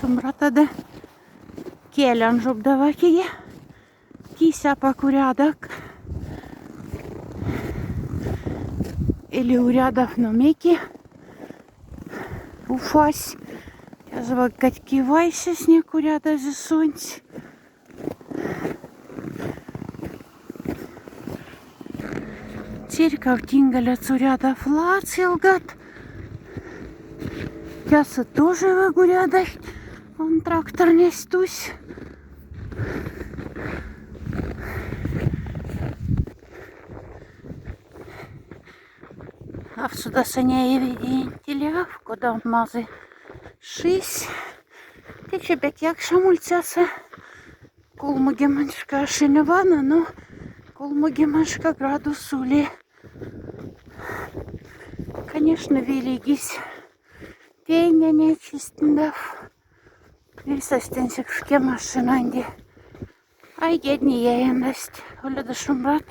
Şumrata da kelen жобдаваки кися покурядок или урядов номеки уфась. Я звать кивайся с ней куряда за сонць. Церковь тингаля цуряда флацилгат. Ясы тоже выгуряда. Он трактор нестусь. А сюда саня видителя, куда мазы шись. Ти чебек як шамульцяса. Колмугеманшка шиневана, но колмугеманшка градусули. Конечно, великись. Тейня нечистендав. Висостенсик шке машинанди. Ай, гедни яендасть. Оля да шумрат.